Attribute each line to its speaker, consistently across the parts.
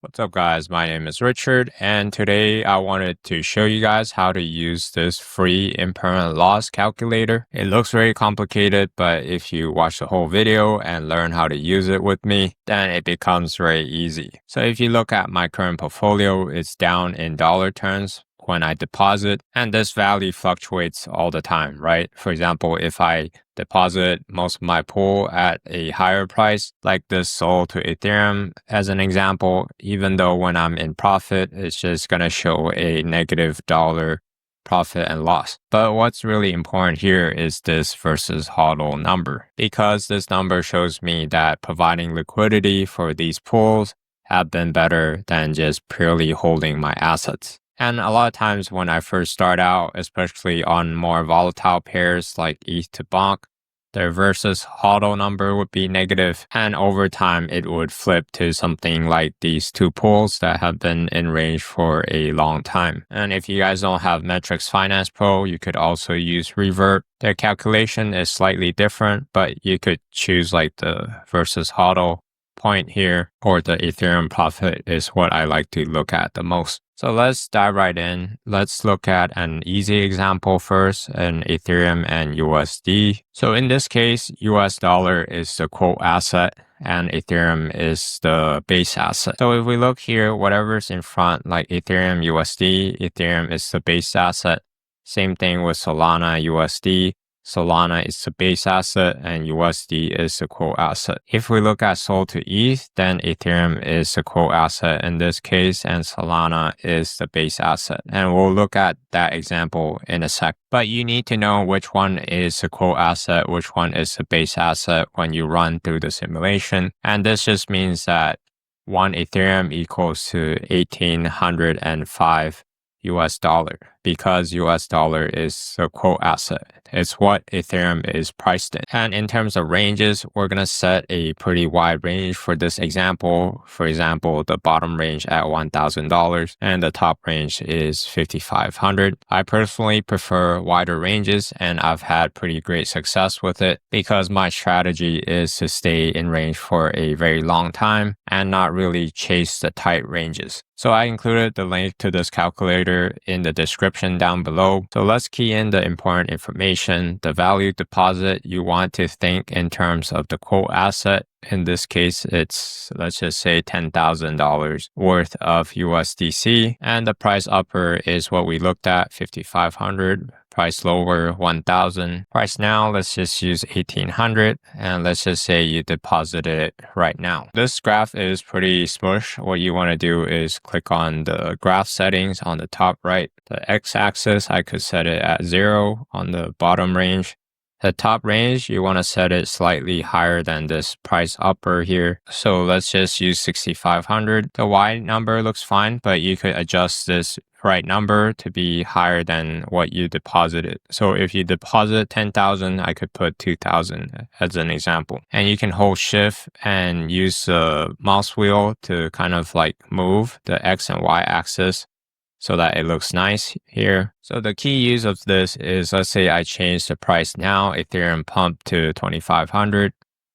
Speaker 1: What's up guys, my name is Richard and today I wanted to show you guys how to use this free impermanent loss calculator. It looks very complicated, but if you watch the whole video and learn how to use it with me, then it becomes very easy. So if you look at my current portfolio, it's down in dollar terms when I deposit, and this value fluctuates all the time, right? For example, if I deposit most of my pool at a higher price, like this sold to Ethereum as an example, even though when I'm in profit, it's just going to show a negative dollar profit and loss. But what's really important here is this versus HODL number, because this number shows me that providing liquidity for these pools have been better than just purely holding my assets. And a lot of times when I first start out, especially on more volatile pairs like ETH to BONK, the versus HODL number would be negative, and over time it would flip to something like these two pools that have been in range for a long time. And if you guys don't have Metrics Finance Pro, you could also use Revert. Their calculation is slightly different, but you could choose like the versus HODL point here, or the Ethereum profit is what I like to look at the most. So let's dive right in. Let's look at an easy example first, in Ethereum and USD. So in this case, US dollar is the quote asset and Ethereum is the base asset. So if we look here, whatever's in front, like Ethereum USD, Ethereum is the base asset. Same thing with Solana USD. Solana is the base asset and USD is the quote asset. If we look at SOL to ETH, then Ethereum is the quote asset in this case and Solana is the base asset. And we'll look at that example in a sec. But you need to know which one is the quote asset, which one is the base asset when you run through the simulation. And this just means that 1 Ethereum equals to 1,805 US dollar, because US dollar is the quote asset. It's what Ethereum is priced in. And in terms of ranges, we're going to set a pretty wide range for this example. For example, the bottom range at $1,000 and the top range is $5,500. I personally prefer wider ranges and I've had pretty great success with it because my strategy is to stay in range for a very long time and not really chase the tight ranges. So I included the link to this calculator in the description down below. So let's key in the important information. The value deposit, you want to think in terms of the quote asset. In this case, it's, let's just say $10,000 worth of USDC. And the price upper is what we looked at, 5,500. Price lower, 1,000. Price now, let's just use 1,800. And let's just say you deposited it right now. This graph is pretty smush. What you want to do is click on the graph settings on the top right. The x-axis, I could set it at 0 on the bottom range. The top range, you want to set it slightly higher than this price upper here. So let's just use 6,500. The Y number looks fine, but you could adjust this right number to be higher than what you deposited. So if you deposit 10,000, I could put 2,000 as an example. And you can hold shift and use the mouse wheel to kind of like move the X and Y axis so that it looks nice here. So the key use of this is, let's say I change the price now, Ethereum pumped to 2,500.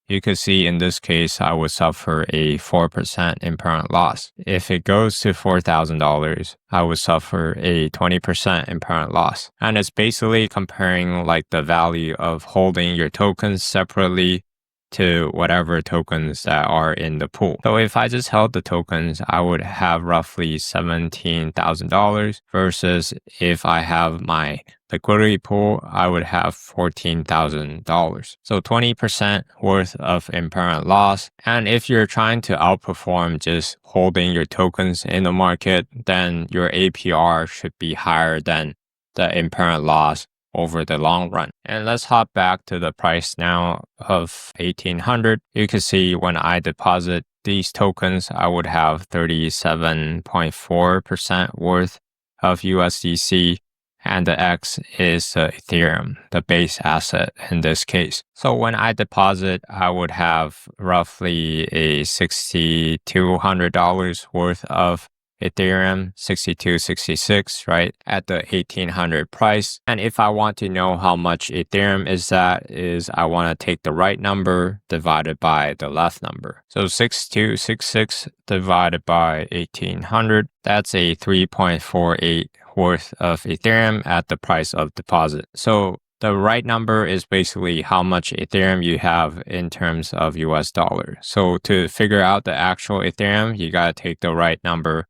Speaker 1: You could see in this case, I would suffer a 4% impermanent loss. If it goes to $4,000, I would suffer a 20% impermanent loss. And it's basically comparing like the value of holding your tokens separately to whatever tokens that are in the pool. So if I just held the tokens, I would have roughly $17,000 versus if I have my liquidity pool, I would have $14,000. So 20% worth of impermanent loss. And if you're trying to outperform just holding your tokens in the market, then your APR should be higher than the impermanent loss over the long run. And let's hop back to the price now of 1,800. You can see when I deposit these tokens, I would have 37.4% worth of USDC, and the X is the Ethereum, the base asset in this case. So when I deposit, I would have roughly a $6,200 worth of Ethereum 6266, right, at the 1800 price. And if I want to know how much Ethereum is that, I want to take the right number divided by the left number. So 6266 divided by 1800, that's a 3.48 worth of Ethereum at the price of deposit. So the right number is basically how much Ethereum you have in terms of US dollar. So to figure out the actual Ethereum, you got to take the right number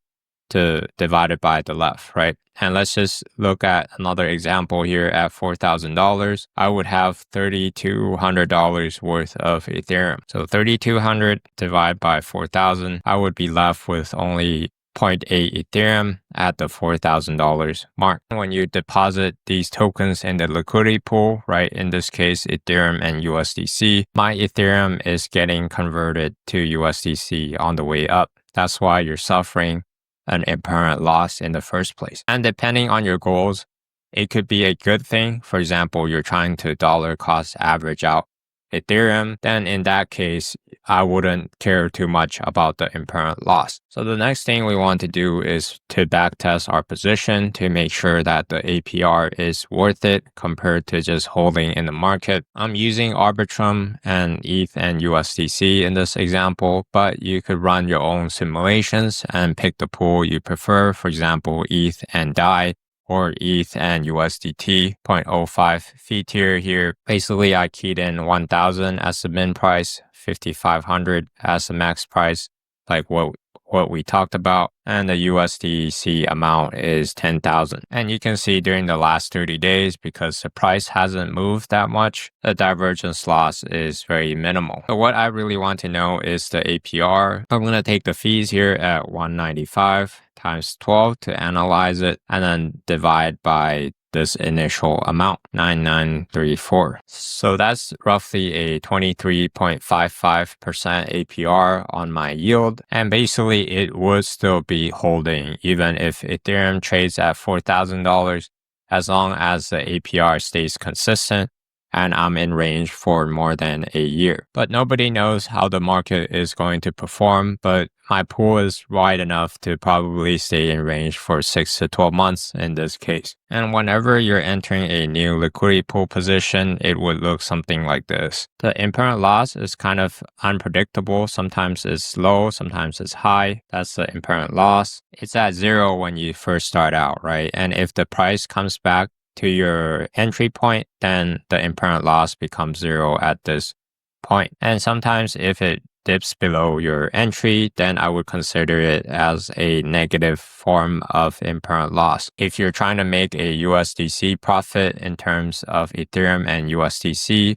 Speaker 1: to divide it by the left, right? And let's just look at another example here at $4,000. I would have $3,200 worth of Ethereum. So 3,200 divided by 4,000, I would be left with only 0.8 Ethereum at the $4,000 mark. When you deposit these tokens in the liquidity pool, right, in this case, Ethereum and USDC, my Ethereum is getting converted to USDC on the way up. That's why you're suffering an impermanent loss in the first place. And depending on your goals, it could be a good thing. For example, you're trying to dollar cost average out Ethereum, then in that case, I wouldn't care too much about the impermanent loss. So the next thing we want to do is to backtest our position to make sure that the APR is worth it compared to just holding in the market. I'm using Arbitrum and ETH and USDC in this example, but you could run your own simulations and pick the pool you prefer. For example, ETH and DAI, or ETH and USDT 0.05 fee tier here. Basically, I keyed in 1,000 as the min price, 5,500 as the max price, like what we talked about, and the USDC amount is 10,000. And you can see during the last 30 days, because the price hasn't moved that much, the divergence loss is very minimal. So what I really want to know is the APR. I'm going to take the fees here at 195 times 12 to analyze it, and then divide by this initial amount, 9934. So that's roughly a 23.55% APR on my yield. And basically it would still be holding even if Ethereum trades at $4,000, as long as the APR stays consistent and I'm in range for more than a year. But nobody knows how the market is going to perform, but my pool is wide enough to probably stay in range for 6 to 12 months in this case. And whenever you're entering a new liquidity pool position, it would look something like this. The impermanent loss is kind of unpredictable. Sometimes it's low, sometimes it's high. That's the impermanent loss. It's at 0 when you first start out, right? And if the price comes back to your entry point, then the impermanent loss becomes 0 at this point. And sometimes if it dips below your entry, then I would consider it as a negative form of impermanent loss. If you're trying to make a USDC profit in terms of Ethereum and USDC,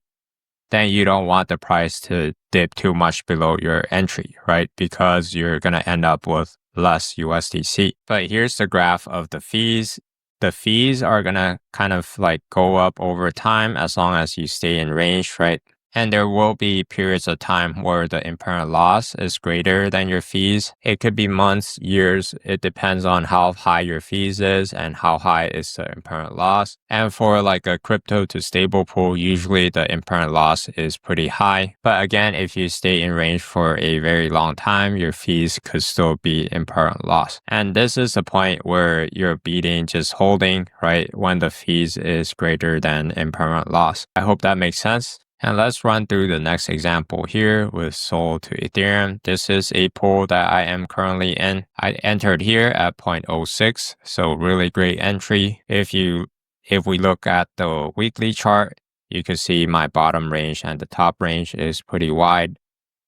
Speaker 1: then you don't want the price to dip too much below your entry, right? Because you're going to end up with less USDC. But here's the graph of the fees. The fees are going to kind of like go up over time as long as you stay in range, right? And there will be periods of time where the impermanent loss is greater than your fees. It could be months, years. It depends on how high your fees is and how high is the impermanent loss. And for like a crypto to stable pool, usually the impermanent loss is pretty high. But again, if you stay in range for a very long time, your fees could still be impermanent loss. And this is the point where you're beating just holding, right? When the fees is greater than impermanent loss. I hope that makes sense. And let's run through the next example here with Sol to Ethereum. This is a pool that I am currently in. I entered here at 0.06, so really great entry. If we look at the weekly chart, you can see my bottom range and the top range is pretty wide.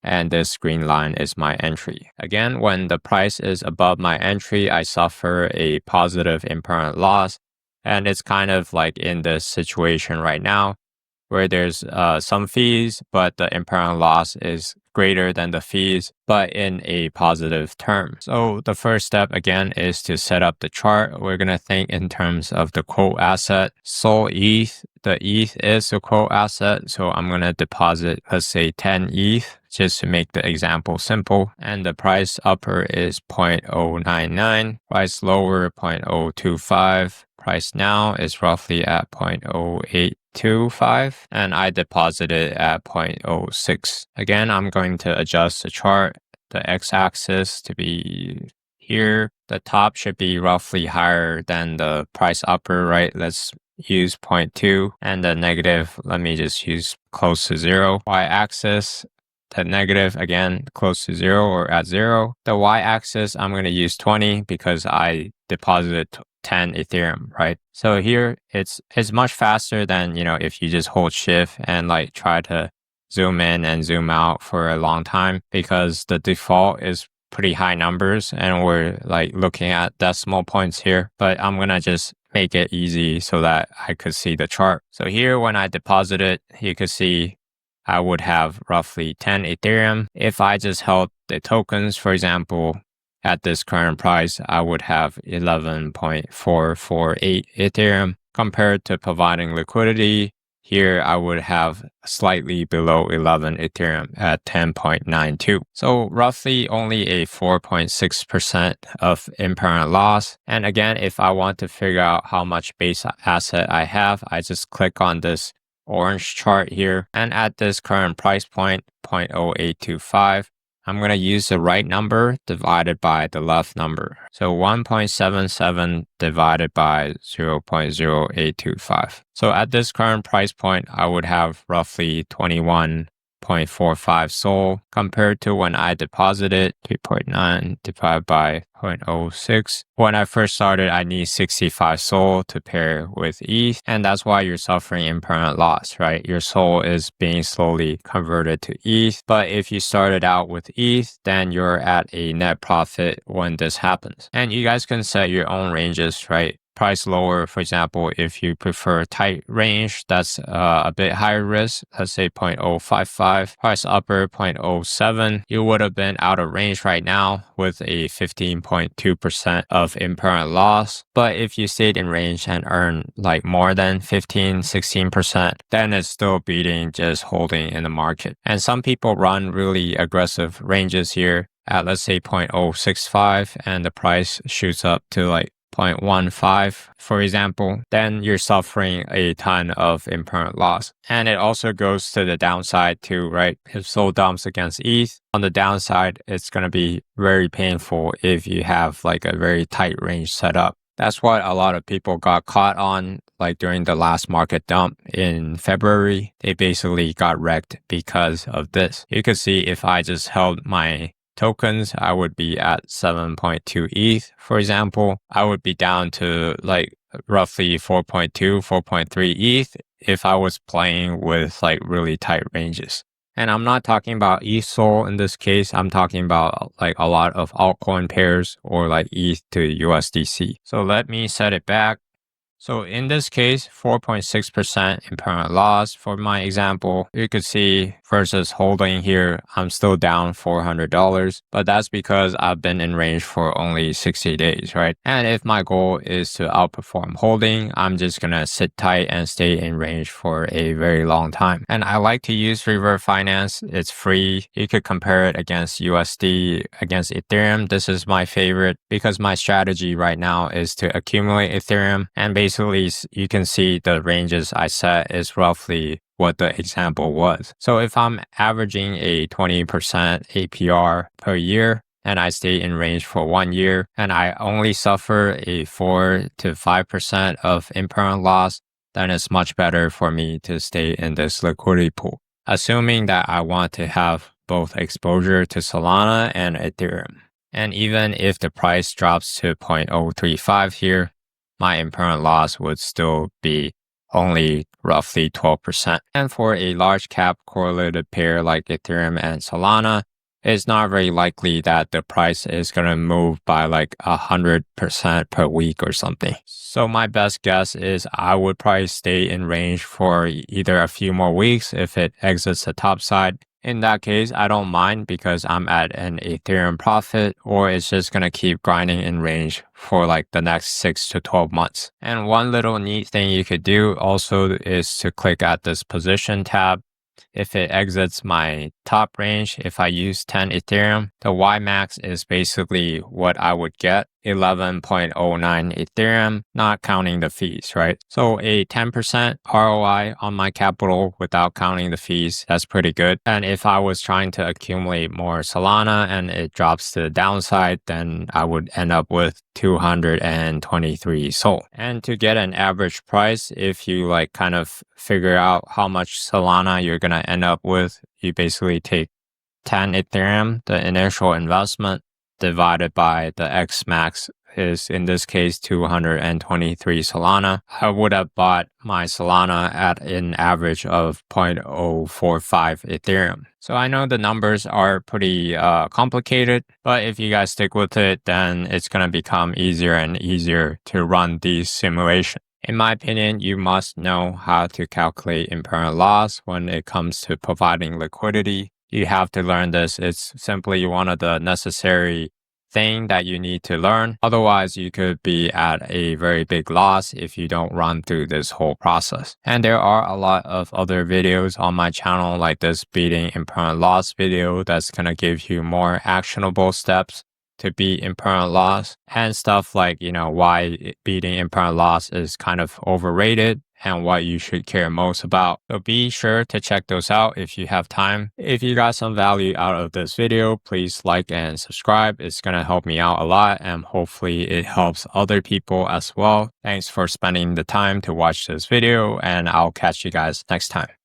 Speaker 1: And this green line is my entry. Again, when the price is above my entry, I suffer a positive impermanent loss. And it's kind of like in this situation right now, where there's some fees, but the impermanent loss is greater than the fees, but in a positive term. So the first step again is to set up the chart. We're gonna think in terms of the quote asset. Sol ETH, the ETH is a quote asset. So I'm gonna deposit, let's say 10 ETH, just to make the example simple. And the price upper is 0.099, price lower 0.025. Price now is roughly at 0.0825, and I deposited at 0.06. Again, I'm going to adjust the chart, the x-axis to be here, the top should be roughly higher than the price upper, right? Let's use 0.2, and the negative, let me just use close to 0. Y-axis, the negative, again, close to 0 or at 0. The y-axis, I'm going to use 20 because I deposited 10 Ethereum, right? So here, it's much faster than, if you just hold shift and like try to zoom in and zoom out for a long time, because the default is pretty high numbers and we're like looking at decimal points here. But I'm going to just make it easy so that I could see the chart. So here, when I deposit it, you could see I would have roughly 10 Ethereum. If I just held the tokens, for example, at this current price, I would have 11.448 Ethereum. Compared to providing liquidity, here I would have slightly below 11 Ethereum at 10.92. So roughly only a 4.6% of impermanent loss. And again, if I want to figure out how much base asset I have, I just click on this orange chart here. And at this current price point, 0.0825, I'm going to use the right number divided by the left number. So 1.77 divided by 0.0825. So at this current price point, I would have roughly 21.45 SOL compared to when I deposited 3.9 divided by 0.06. When I first started, I need 65 SOL to pair with ETH, and that's why you're suffering impermanent loss, right? Your SOL is being slowly converted to ETH, but if you started out with ETH, then you're at a net profit when this happens. And you guys can set your own ranges, right? Price lower, for example, if you prefer tight range, that's a bit higher risk, let's say 0.055, price upper 0.07, you would have been out of range right now with a 15.2% of impermanent loss. But if you stayed in range and earned like more than 15-16%, then it's still beating just holding in the market. And some people run really aggressive ranges here at, let's say, 0.065, and the price shoots up to like 0.15, for example, then you're suffering a ton of impermanent loss. And it also goes to the downside too, right? If SOL dumps against ETH, on the downside, it's going to be very painful if you have like a very tight range set up. That's what a lot of people got caught on, like during the last market dump in February. They basically got wrecked because of this. You could see if I just held my tokens, I would be at 7.2 ETH, for example. I would be down to like roughly 4.2, 4.3 ETH if I was playing with like really tight ranges. And I'm not talking about ETH SOL in this case. I'm talking about like a lot of altcoin pairs or like ETH to USDC. So let me set it back. So in this case, 4.6% impermanent loss for my example. You could see versus holding here, I'm still down $400, but that's because I've been in range for only 60 days, right? And if my goal is to outperform holding, I'm just gonna sit tight and stay in range for a very long time. And I like to use Reverse Finance. It's free. You could compare it against USD, against Ethereum. This is my favorite because my strategy right now is to accumulate Ethereum, and basically you can see the ranges I set is roughly what the example was. So if I'm averaging a 20% APR per year and I stay in range for 1 year and I only suffer a 4 to 5% of impermanent loss, then it's much better for me to stay in this liquidity pool. Assuming that I want to have both exposure to Solana and Ethereum. And even if the price drops to 0.035 here, my impermanent loss would still be only roughly 12%. And for a large cap correlated pair like Ethereum and Solana, it's not very likely that the price is going to move by like 100% per week or something. So my best guess is I would probably stay in range for either a few more weeks if it exits the top side. In that case, I don't mind because I'm at an Ethereum profit, or it's just going to keep grinding in range for like the next 6 to 12 months. And one little neat thing you could do also is to click at this position tab. If it exits my top range, if I use 10 Ethereum, the Y max is basically what I would get, 11.09 Ethereum, not counting the fees, right? So a 10% ROI on my capital without counting the fees, that's pretty good. And if I was trying to accumulate more Solana and it drops to the downside, then I would end up with 223 SOL. And to get an average price, if you like kind of figure out how much Solana you're going to end up with, you basically take 10 Ethereum, the initial investment, divided by the X max is in this case 223 Solana. I would have bought my Solana at an average of 0.045 Ethereum. So I know the numbers are pretty complicated, but if you guys stick with it, then it's going to become easier and easier to run these simulations. In my opinion, you must know how to calculate impermanent loss when it comes to providing liquidity. You have to learn this. It's simply one of the necessary thing that you need to learn. Otherwise, you could be at a very big loss if you don't run through this whole process. And there are a lot of other videos on my channel like this beating impermanent loss video that's going to give you more actionable steps to beat impermanent loss and stuff like, why beating impermanent loss is kind of overrated and what you should care most about. So be sure to check those out if you have time. If you got some value out of this video, please like and subscribe. It's going to help me out a lot and hopefully it helps other people as well. Thanks for spending the time to watch this video and I'll catch you guys next time.